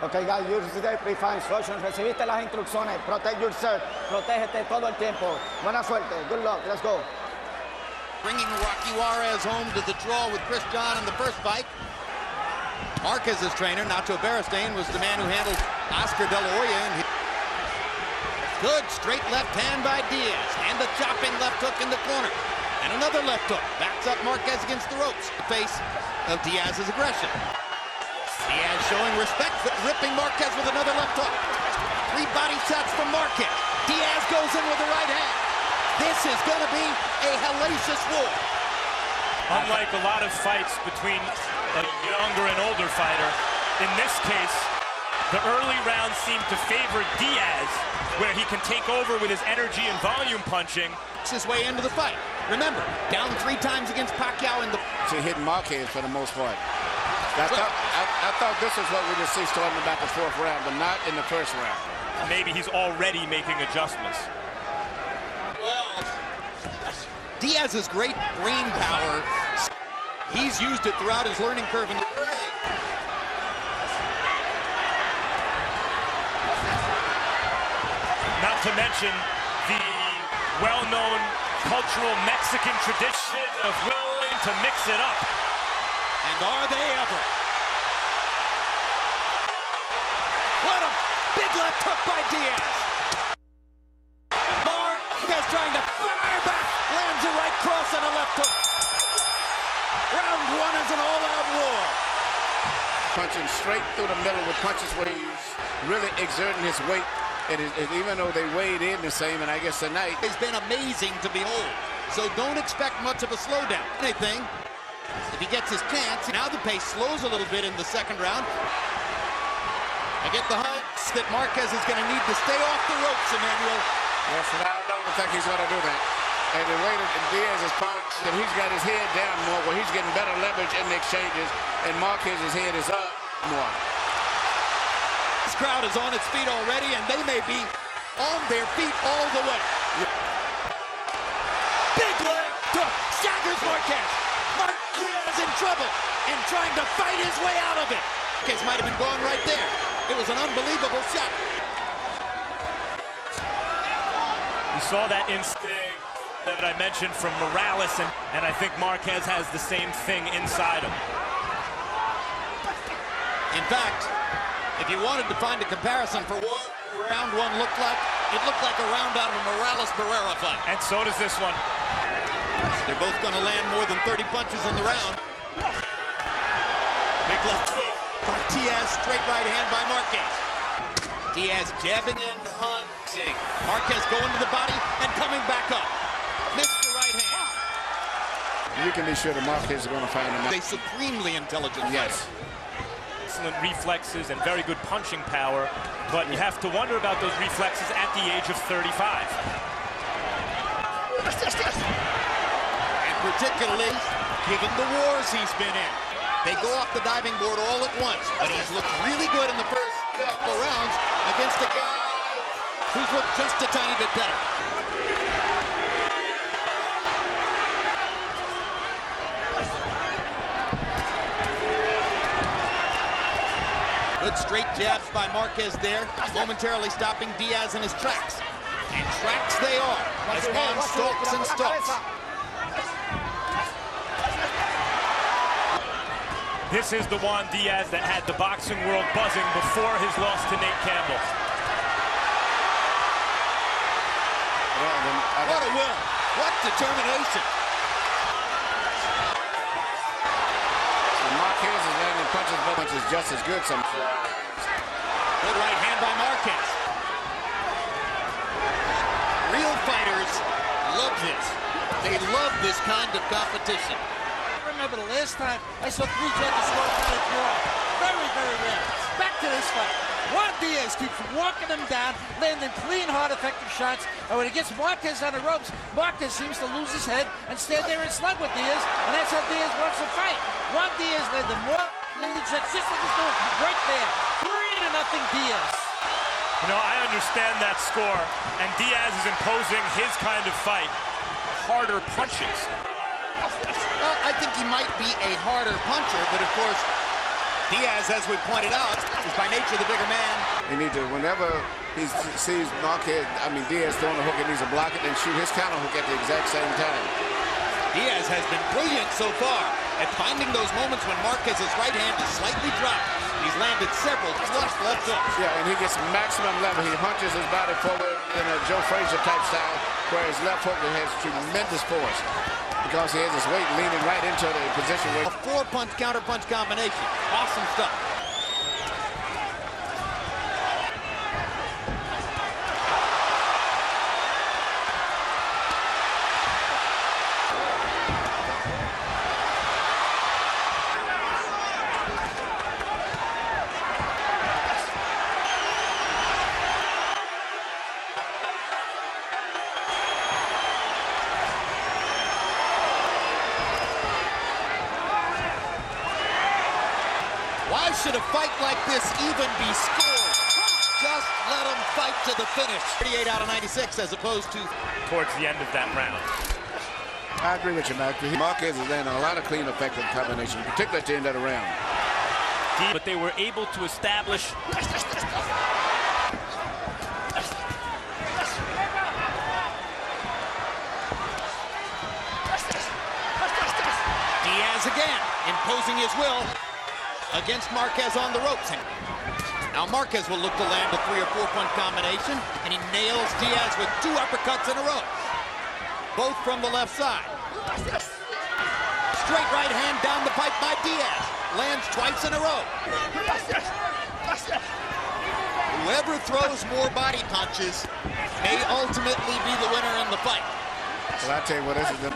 Okay, guys, use the pre-fine instructions. Recibiste las instrucciones. Protect yourself. Protégete todo el tiempo. Buena suerte. Good luck. Let's go. Bringing Rocky Juarez home to the draw with Chris John in the first fight. Marquez's trainer, Nacho Beristain, was the man who handled Oscar De La Hoya. And good straight left hand by Diaz. And a chopping left hook in the corner. And another left hook. Backs up Marquez against the ropes. The face of Diaz's aggression. Diaz showing respect, but ripping Marquez with another left hook. 3 body shots from Marquez. Diaz goes in with the right hand. This is going to be a hellacious war. Unlike a lot of fights between a younger and older fighter, in this case, the early rounds seem to favor Diaz, where he can take over with his energy and volume punching. His way into the fight. Remember, down 3 times against Pacquiao in the... To hit Marquez for the most part. I thought this is what we just see starting back the 4th round, but not in the 1st round. Maybe he's already making adjustments. Well, Diaz's great brain power, he's used it throughout his learning curve. Not to mention the well-known cultural Mexican tradition of willing to mix it up. And are they ever? What a big left hook by Diaz. Marquez trying to fire back. Lands a right cross and a left hook. Round 1 is an all-out war. Punching straight through the middle with punches where he's really exerting his weight. And even though they weighed in the same, and I guess tonight... It's been amazing to behold. So don't expect much of a slowdown. Anything. If he gets his chance, now the pace slows a little bit in the 2nd round. I get the hunch that Marquez is going to need to stay off the ropes, Emmanuel. Yes, and I don't think he's going to do that. And the way that Diaz is punched, that he's got his head down more, where he's getting better leverage in the exchanges, and Marquez's head is up more. This crowd is on its feet already, and they may be on their feet all the way. Big leg hook, staggers Marquez. Marquez in trouble and trying to fight his way out of it. Marquez might have been gone right there. It was an unbelievable shot. You saw that instinct that I mentioned from Morales, and I think Marquez has the same thing inside him. In fact, if you wanted to find a comparison for what round 1 looked like, it looked like a round out of a Morales-Barrera fight. And so does this one. They're both going to land more than 30 punches in the round. Big left hook by Diaz, straight right hand by Marquez. Diaz jabbing and punching. Marquez going to the body and coming back up. Missed the right hand. You can be sure that Marquez is going to find him. They supremely intelligent. Yes. Excellent reflexes and very good punching power, but you have to wonder about those reflexes at the age of 35. And particularly, given the wars he's been in. They go off the diving board all at once, but he's looked really good in the first couple rounds against a guy who's looked just a tiny bit better. Good straight jabs by Marquez there, momentarily stopping Diaz in his tracks. And tracks they are, as Juan stalks and stalks. This is the Juan Diaz that had the boxing world buzzing before his loss to Nate Campbell. What a will, what determination. Marquez is landing punches, but punches just as good sometimes. Good right hand by Marquez. Real fighters love this. They love this kind of competition. I remember the last time I saw 3 judges score kind of draw. Very, very rare. Back to this fight. Juan Diaz keeps walking him down, landing clean, hard, effective shots. And when he gets Marquez on the ropes, Marquez seems to lose his head and stand there and slug with Diaz. And that's how Diaz wants to fight. Juan Diaz landed more shots just like he's doing right there. 3-0 Diaz. You know, I understand that score, and Diaz is imposing his kind of fight. Harder punches. Well, I think he might be a harder puncher, but of course, Diaz, as we pointed out, is by nature the bigger man. He needs to, whenever he sees Diaz throwing a hook, he needs to block it and shoot his counter hook at the exact same time. Diaz has been brilliant so far at finding those moments when Marquez's right hand is slightly dropped. He's landed several flush left hooks. Yeah, and he gets maximum level. He hunches his body forward in a Joe Frazier type style, where his left hook has tremendous force because he has his weight leaning right into the position where... A four-punch counter-punch combination. Awesome stuff. Why should a fight like this even be scored? Just let them fight to the finish. 38 out of 96 as opposed to... Towards the end of that round. I agree with you, Mac. Marquez is landing a lot of clean, effective combinations, particularly at the end of the round. But they were able to establish... Diaz again, imposing his will against Marquez on the ropes. Now Marquez will look to land a 3- or 4-punch combination, and he nails Diaz with 2 uppercuts in a row, both from the left side. Straight right hand down the pipe by Diaz, lands twice in a row. Whoever throws more body punches may ultimately be the winner in the fight. Well, I tell you what, this is a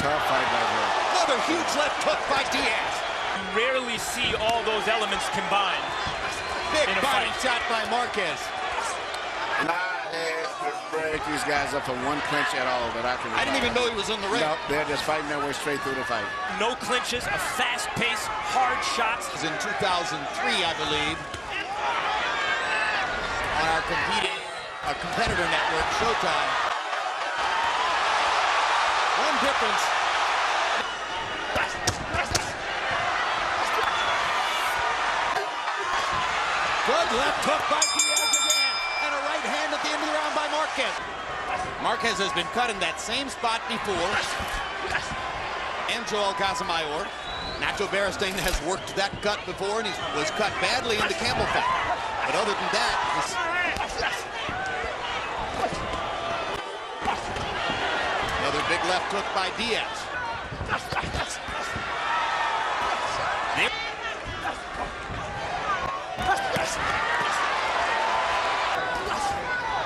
tough fight right here. Another huge left hook by Diaz. You rarely see all those elements combined. Big body shot by Marquez. Not to break these guys up for one clinch at all that I can remember. I didn't even know he was in the ring. No, they're just fighting their way straight through the fight. No clinches, a fast pace, hard shots. In 2003, I believe, on our competitor network, Showtime. One difference. Good left hook by Diaz again, and a right hand at the end of the round by Marquez. Marquez has been cut in that same spot before. And Joel Casamayor. Nacho Beristain has worked that cut before, and he was cut badly in the Campbell fight. But other than that, another big left hook by Diaz.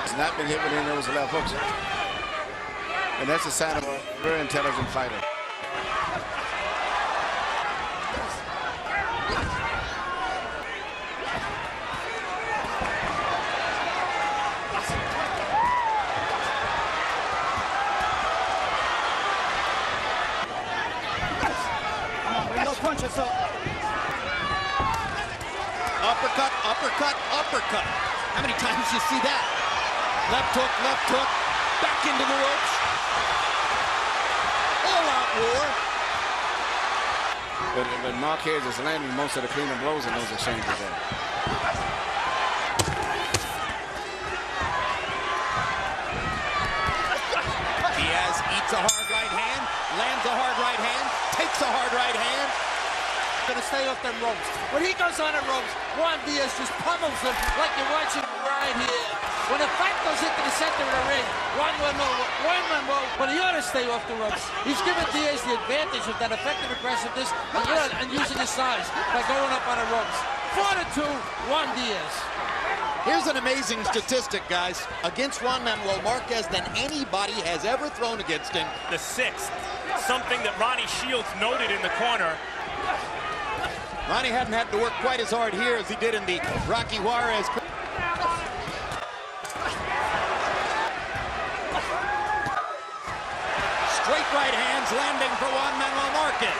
He's not been hit with any of those left hooks. And that's a sign of a very intelligent fighter. Punches up. Uppercut, uppercut, uppercut. How many times do you see that? Left hook, back into the ropes. All-out war. But Marquez is landing most of the cleaner blows in those exchanges there. Diaz eats a hard right hand, lands a hard right hand, takes a hard right hand. Gonna stay off them ropes. When he goes on the ropes, Juan Diaz just pummels him like you're watching right here. When the fight goes into the center of the ring, Juan Manuel, but he ought to stay off the ropes. He's giving Diaz the advantage of that effective aggressiveness and using his size by going up on the ropes. 4-2, Juan Diaz. Here's an amazing statistic, guys. Against Juan Manuel Marquez than anybody has ever thrown against him. The 6th, something that Ronnie Shields noted in the corner. Ronnie hadn't had to work quite as hard here as he did in the Rocky Juarez. Straight right hands landing for Juan Manuel Marquez.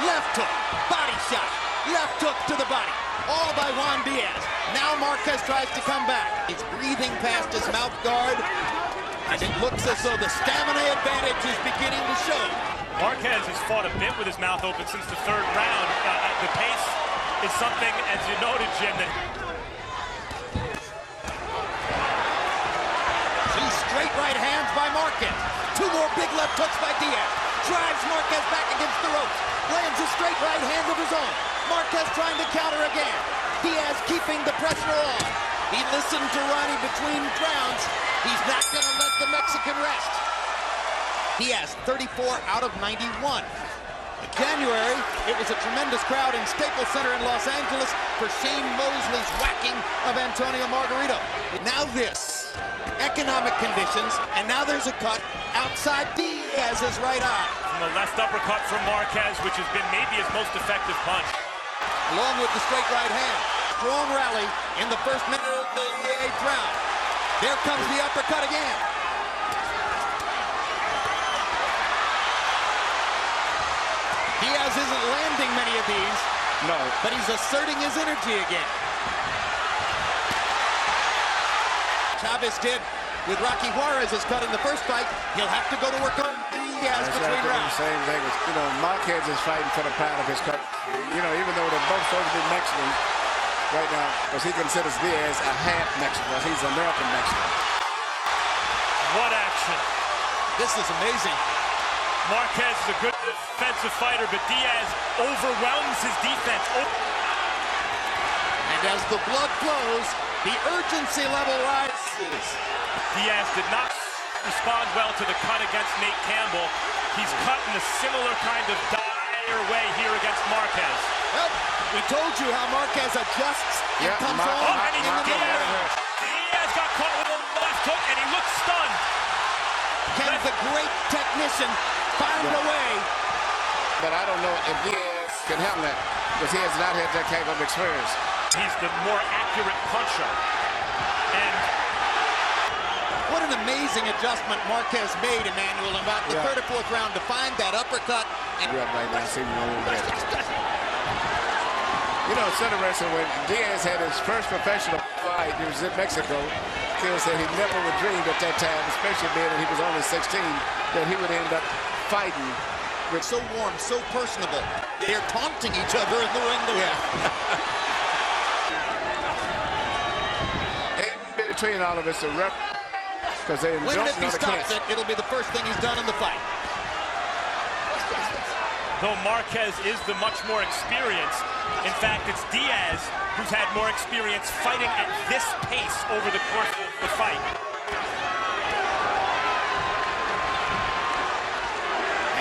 Left hook, body shot, left hook to the body, all by Juan Diaz. Now Marquez tries to come back. He's breathing past his mouth guard. And it looks as though the stamina advantage is beginning to show. Marquez has fought a bit with his mouth open since the third round. The pace is something, as you noted, Jim, that... Two straight right hands by Marquez. Two more big left hooks by Diaz. Drives Marquez back against the ropes. Lands a straight right hand of his own. Marquez trying to counter again. Diaz keeping the pressure on. He listened to Ronnie between rounds. He's not going to let the Mexican rest. Diaz, 34 out of 91. In January, it was a tremendous crowd in Staples Center in Los Angeles for Shane Mosley's whacking of Antonio Margarito. Now this, economic conditions, and now there's a cut outside Diaz's right eye. From the left uppercut from Marquez, which has been maybe his most effective punch. Along with the straight right hand. Strong rally in the first minute of the 8th round. There comes the uppercut again. Diaz isn't landing many of these. No. But he's asserting his energy again. Chavez did with Rocky Juarez's cut in the first fight. He'll have to go to work on Diaz between rounds. The same thing as, Marquez is fighting for the pride of his cut. Even though they're both supposed to be Mexican right now, because he considers Diaz a half Mexican, because he's American Mexican. What action. This is amazing. Marquez is a good defensive fighter, but Diaz overwhelms his defense. And as the blood flows, the urgency level rises. Diaz did not respond well to the cut against Nate Campbell. He's cut in a similar kind of dire way here against Marquez. Well, we told you how Marquez adjusts and comes on and in the middle round. Diaz got caught with a left hook, and he looks stunned. Can the great technician find a way? But I don't know if Diaz can handle that, because he has not had that kind of experience. He's the more accurate puncher. And what an amazing adjustment Marquez made, Emmanuel, in about the third or fourth round to find that uppercut. And Right now, see me a little bit. It's interesting, when Diaz had his first professional fight, he was in Mexico. Phil said he never would dream at that time, especially being that he was only 16, that he would end up fighting. With so warm, so personable. They're taunting each other in the ring. In between all of us, the ref, because they when if he stops it, it'll be the first thing he's done in the fight. though Marquez is the much more experienced, in fact, it's Diaz who's had more experience fighting at this pace over the course of the fight.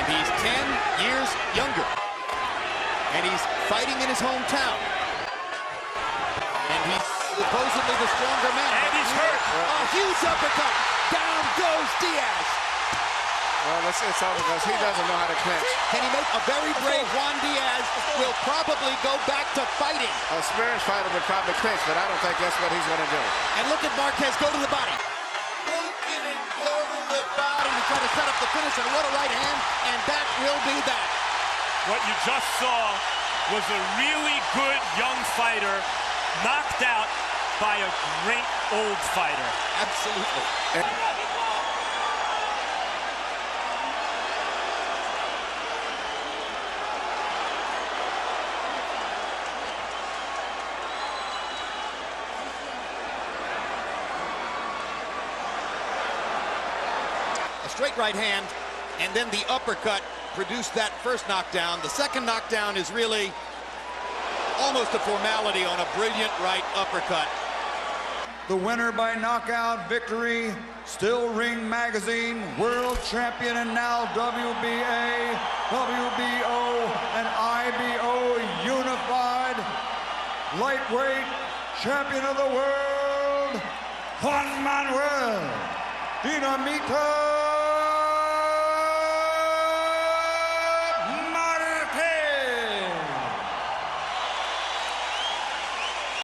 And he's 10 years younger. And he's fighting in his hometown. And he's supposedly the stronger man. And he's hurt. A huge uppercut. Down goes Diaz. Well, it's all because he doesn't know how to clinch. Can he make a very brave Juan Diaz will probably go back to fighting. A experienced fighter would probably clinch, but I don't think that's what he's going to do. And look at Marquez go to the body. Looking and go to the body to try to set up the finish, and what a right hand, and that will be that. What you just saw was a really good young fighter knocked out by a great old fighter. Absolutely. A straight right hand, and then the uppercut produced that first knockdown. The second knockdown is really almost a formality on a brilliant right uppercut. The winner by knockout victory, Still Ring Magazine world champion and now WBA, WBO, and IBO unified lightweight champion of the world, Juan Manuel Dinamita